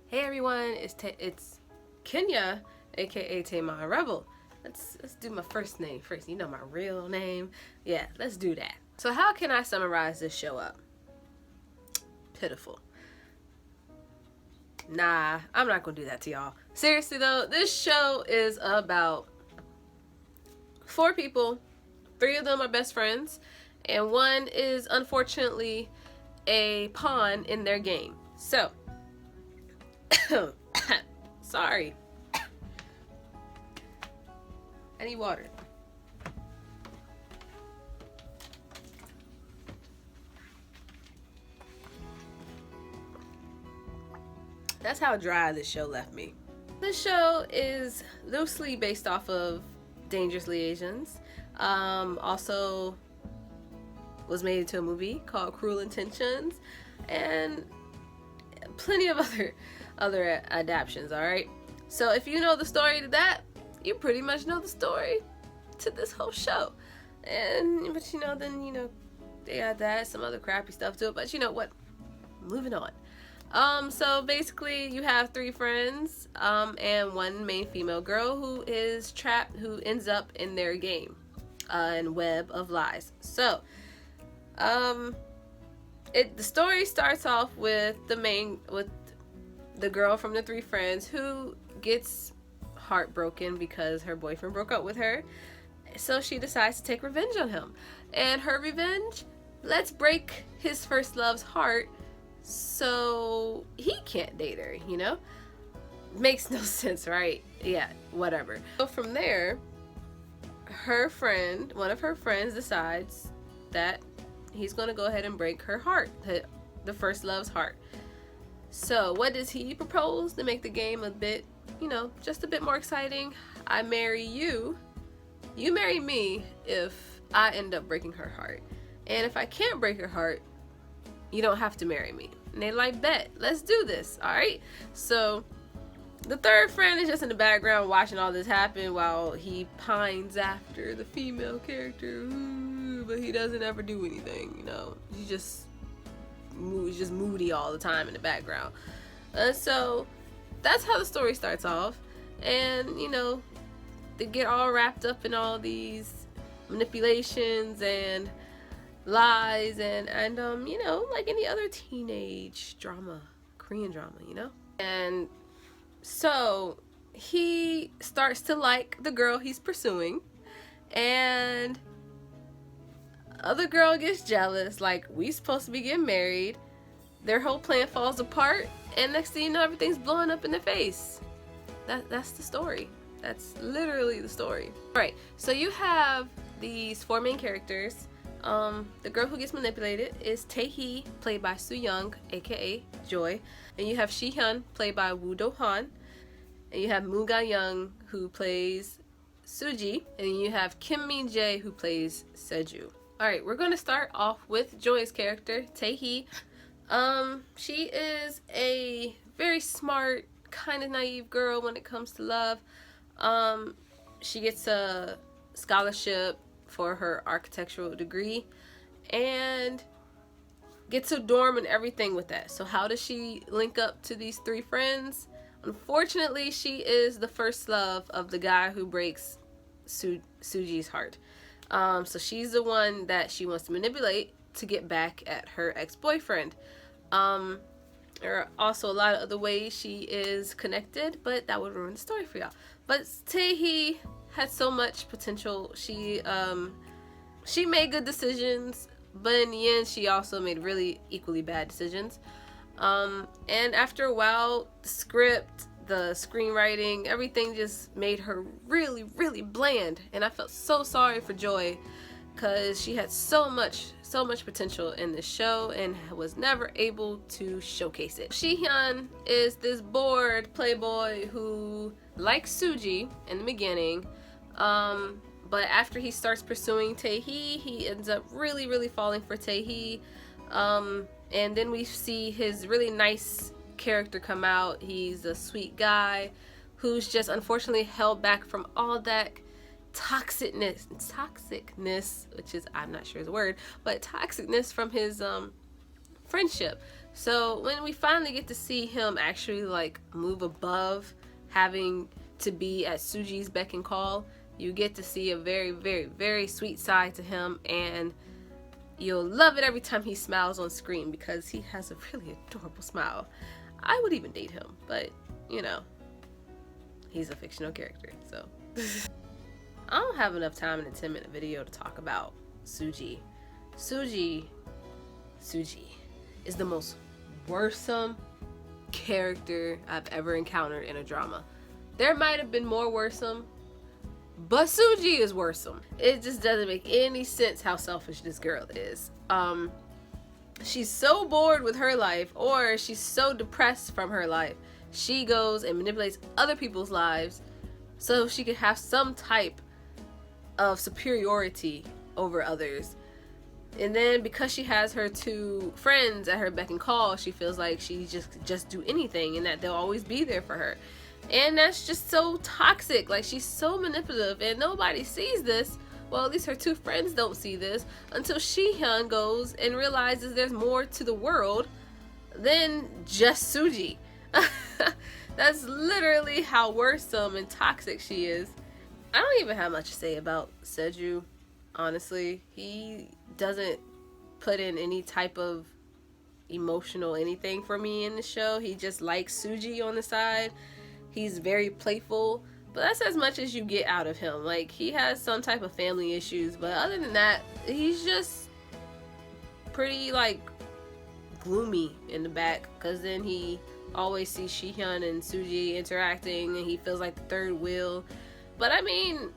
Hey everyone, it's Kenya, aka Tamar Rebel. Let's do my first name first. You know my real name. Yeah, let's do that. So how can I summarize this show up? Pitiful. Nah, I'm not gonna do that to y'all. Seriously though, this show is about 4 people. 3 of them are best friends, and 1 is unfortunately a pawn in their game. So, sorry. I need water. That's how dry this show left me. This show is loosely based off of Dangerous Liaisons. Also was made into a movie called Cruel Intentions, and plenty of other adaptations. All right, so if you know the story to that, you pretty much know the story to this whole show. But then they add that, some other crappy stuff to it, but you know what, moving on. So basically you have 3 friends and 1 main female girl who is trapped, who ends up in their game and web of lies. So the story starts off with the girl from the 3 friends who gets heartbroken because her boyfriend broke up with her, so she decides to take revenge on him, and her revenge, let's break his first love's heart so he can't date her. Makes no sense, right? Yeah, whatever. So from there, one of her friends decides that he's gonna go ahead and break her heart, the first love's heart. So what does he propose to make the game a bit, just a bit more exciting? I marry you, you marry me if I end up breaking her heart. And if I can't break her heart, you don't have to marry me. And they like, bet, let's do this, all right? So the 3rd friend is just in the background watching all this happen while he pines after the female character, but he doesn't ever do anything, He's just moody all the time in the background. So that's how the story starts off, and they get all wrapped up in all these manipulations and lies and like any other teenage drama, Korean drama, And so he starts to like the girl he's pursuing, and other girl gets jealous, like, we supposed to be getting married. Their whole plan falls apart, and next thing you know, everything's blowing up in their face. That's the story. That's literally the story. Alright, so you have these 4 main characters. The girl who gets manipulated is Tae-hee, played by Soo-young, aka Joy. And you have Shi-hyun, played by Woo Do-han. And you have Moo Ga-young, who plays Suji. And you have Kim Min-jae, who plays Seju. Alright, we're going to start off with Joy's character, Tae-hee. She is a very smart, kind of naive girl when it comes to love. She gets a scholarship for her architectural degree and gets a dorm and everything with that. So how does she link up to these 3 friends? Unfortunately, she is the first love of the guy who breaks Suji's heart. So she's the one that she wants to manipulate to get back at her ex-boyfriend. There are also a lot of other ways she is connected, but that would ruin the story for y'all. But Tae-hee had so much potential. She made good decisions, but in the end she also made really equally bad decisions. And after a while, the script, the screenwriting, everything just made her really, really bland. And I felt so sorry for Joy, because she had so much potential in this show and was never able to showcase it. Shi-hyun is this bored playboy who likes Suji in the beginning, but after he starts pursuing Tae-hee, he ends up really, really falling for Tae-hee. And then we see his really nice character come out. He's a sweet guy who's just unfortunately held back from all that toxicness, which is, I'm not sure is a word, but toxicness from his friendship. So when we finally get to see him actually like move above having to be at Suji's beck and call, you get to see a very, very, very sweet side to him, and you'll love it every time he smiles on screen because he has a really adorable smile. I would even date him, but you know, he's a fictional character, so. I don't have enough time in a 10-minute video to talk about Suji. Suji is the most worrisome character I've ever encountered in a drama. There might have been more worrisome, but Suji is worrisome. It just doesn't make any sense how selfish this girl is. She's so bored with her life, or she's so depressed from her life, she goes and manipulates other people's lives so she can have some type of superiority over others. And then because she has her two friends at her beck and call, she feels like she just do anything and that they'll always be there for her. And that's just so toxic. Like, she's so manipulative, and nobody sees this. Well, at least her two friends don't see this until Shihyun goes and realizes there's more to the world than just Suji. That's literally how worrisome and toxic she is. I don't even have much to say about Seju, honestly. He doesn't put in any type of emotional anything for me in the show. He just likes Suji on the side. He's very playful, but that's as much as you get out of him. Like, he has some type of family issues, but other than that, he's just pretty, like, gloomy in the back, because then he always sees Shihyun and Suji interacting, and he feels like the third wheel. But I mean,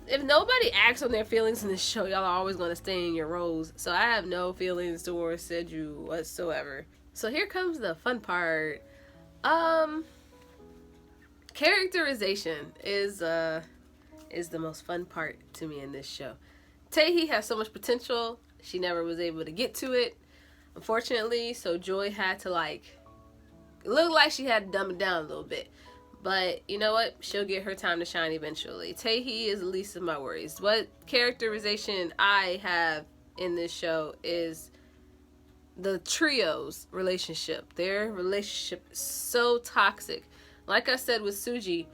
if nobody acts on their feelings in this show, y'all are always going to stay in your roles. So I have no feelings towards Seju whatsoever. So here comes the fun part. Characterization is the most fun part to me in this show. Taehi has so much potential. She never was able to get to it, unfortunately. So Joy had to, like, it looked like she had to dumb it down a little bit. But you know what? She'll get her time to shine eventually. Taehi is the least of my worries. What characterization I have in this show is the trio's relationship. Their relationship is so toxic. Like I said with Suji,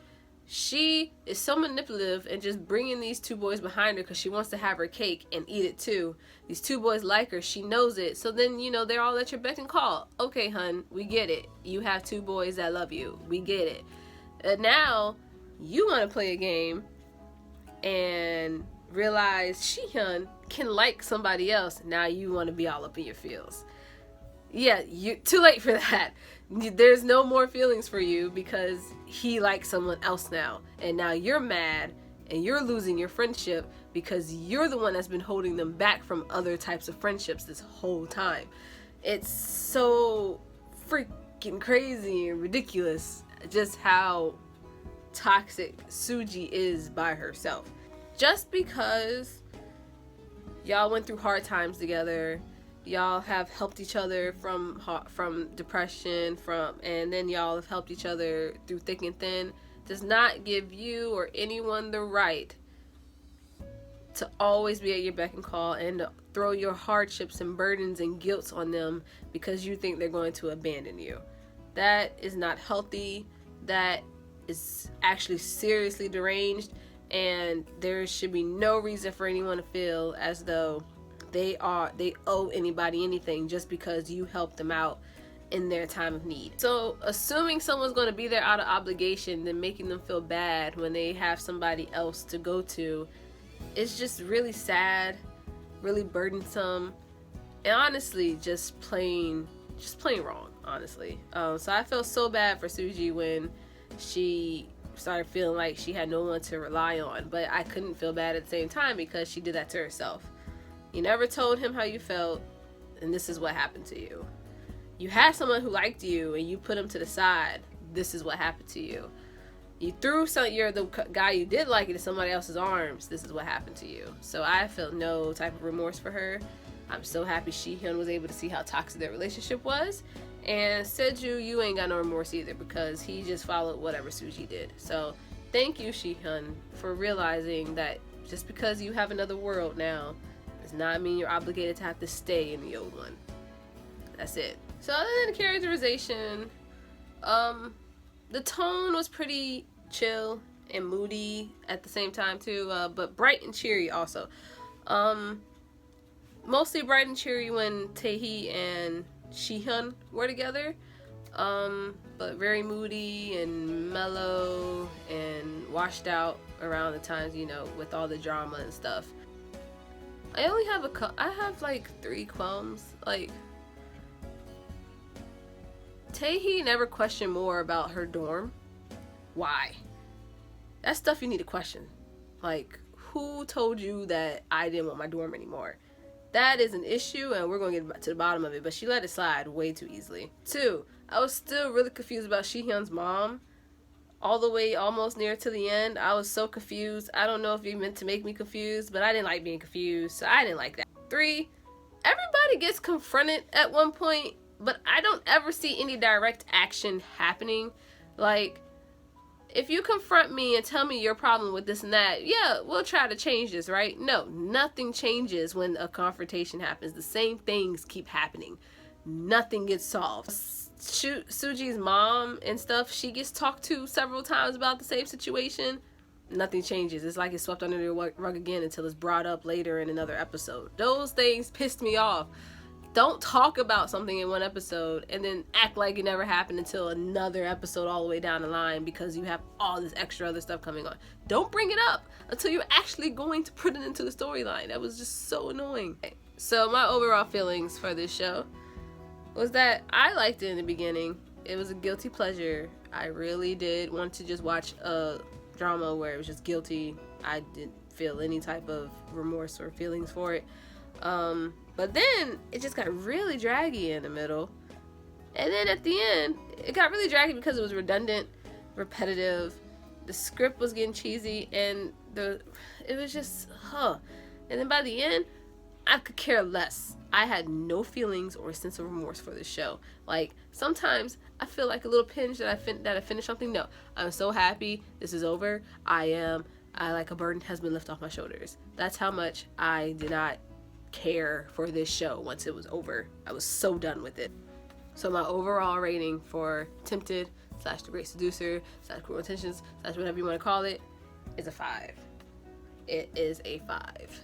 she is so manipulative and just bringing these two boys behind her because she wants to have her cake and eat it too. These two boys like her. She knows it. So then, you know, they're all at your beck and call. Okay, hun, we get it. You have two boys that love you. We get it. And now you want to play a game and realize Shihyun can like somebody else. Now you want to be all up in your feels. Yeah, you too late for that. There's no more feelings for you because he likes someone else now. And now you're mad and you're losing your friendship because you're the one that's been holding them back from other types of friendships this whole time. It's so freaking crazy and ridiculous just how toxic Suji is by herself. Just because y'all went through hard times together, y'all have helped each other from depression, and then y'all have helped each other through thick and thin, does not give you or anyone the right to always be at your beck and call and to throw your hardships and burdens and guilt on them because you think they're going to abandon you. That is not healthy. That is actually seriously deranged, and there should be no reason for anyone to feel as though they owe anybody anything just because you helped them out in their time of need. So assuming someone's going to be there out of obligation, then making them feel bad when they have somebody else to go to, it's just really sad, really burdensome, and honestly just plain wrong, honestly. So I felt so bad for Suji when she started feeling like she had no one to rely on, but I couldn't feel bad at the same time because she did that to herself. You never told him how you felt, and this is what happened to you. You had someone who liked you, and you put him to the side. This is what happened to you. You threw the guy you did like into somebody else's arms. This is what happened to you. So I felt no type of remorse for her. I'm so happy Shihyun was able to see how toxic their relationship was. And Seju, you ain't got no remorse either because he just followed whatever Suji did. So thank you, Shihyun, for realizing that just because you have another world now does not mean you're obligated to have to stay in the old one. That's it. So other than the characterization, the tone was pretty chill and moody at the same time too, but bright and cheery also. Mostly bright and cheery when Tae-hee and Shihyun were together, but very moody and mellow and washed out around the times, you know, with all the drama and stuff. I only have I have like 3 qualms. Like, Tae-hee never questioned more about her dorm. Why? That's stuff you need to question. Like, who told you that I didn't want my dorm anymore? That is an issue, and we're going to get to the bottom of it, but she let it slide way too easily. 2, I was still really confused about Shihyun's mom. All the way almost near to the end, I was so confused. I don't know if you meant to make me confused, but I didn't like being confused, so I didn't like that. 3, everybody gets confronted at one point, but I don't ever see any direct action happening. Like, if you confront me and tell me your problem with this and that, yeah, we'll try to change this, right? No, nothing changes when a confrontation happens. The same things keep happening. Nothing gets solved. Suji's mom and stuff, she gets talked to several times about the same situation. Nothing changes. It's like it's swept under the rug again until it's brought up later in another episode. Those things pissed me off. Don't talk about something in one episode and then act like it never happened until another episode all the way down the line because you have all this extra other stuff coming on. Don't bring it up until you're actually going to put it into the storyline. That was just so annoying. So my overall feelings for this show was that I liked it in the beginning. It was a guilty pleasure. I really did want to just watch a drama where it was just guilty. I didn't feel any type of remorse or feelings for it. But then it just got really draggy in the middle. And then at the end, it got really draggy because it was redundant, repetitive. The script was getting cheesy, and it was just, And then by the end, I could care less. I had no feelings or a sense of remorse for this show. Like, sometimes I feel like a little pinch that I finished something. No, I'm so happy this is over. I like a burden has been lifted off my shoulders. That's how much I did not care for this show once it was over. I was so done with it. So my overall rating for Tempted / The Great Seducer / Cruel Intentions / whatever you want to call it is a 5. It is a 5.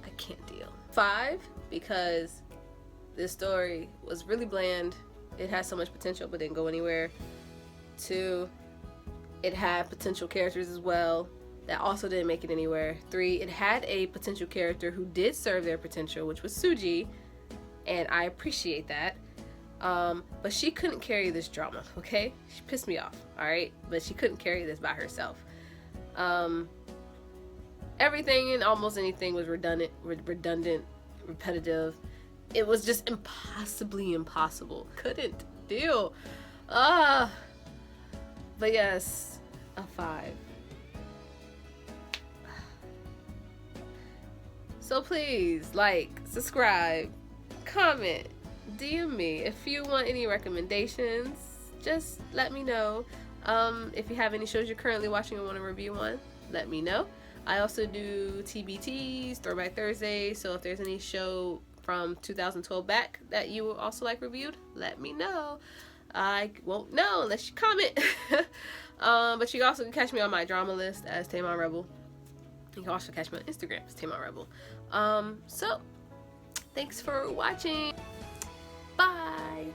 I can't deal. 5 because this story was really bland. It had so much potential but didn't go anywhere. 2, it had potential characters as well that also didn't make it anywhere. 3, it had a potential character who did serve their potential, which was Suji, and I appreciate that. But she couldn't carry this drama, okay? She pissed me off, alright? But she couldn't carry this by herself. Everything and almost anything was redundant, repetitive. It was just impossibly impossible. Couldn't deal. But yes, a 5. So please, like, subscribe, comment, DM me. If you want any recommendations, just let me know. If you have any shows you're currently watching and want to review one, let me know. I also do TBTs, Throwback Thursday, so if there's any show from 2012 back that you would also like reviewed, let me know. I won't know unless you comment. But you also can catch me on my drama list as Tamon Rebel. You can also catch me on Instagram as Tamon Rebel. So thanks for watching. Bye.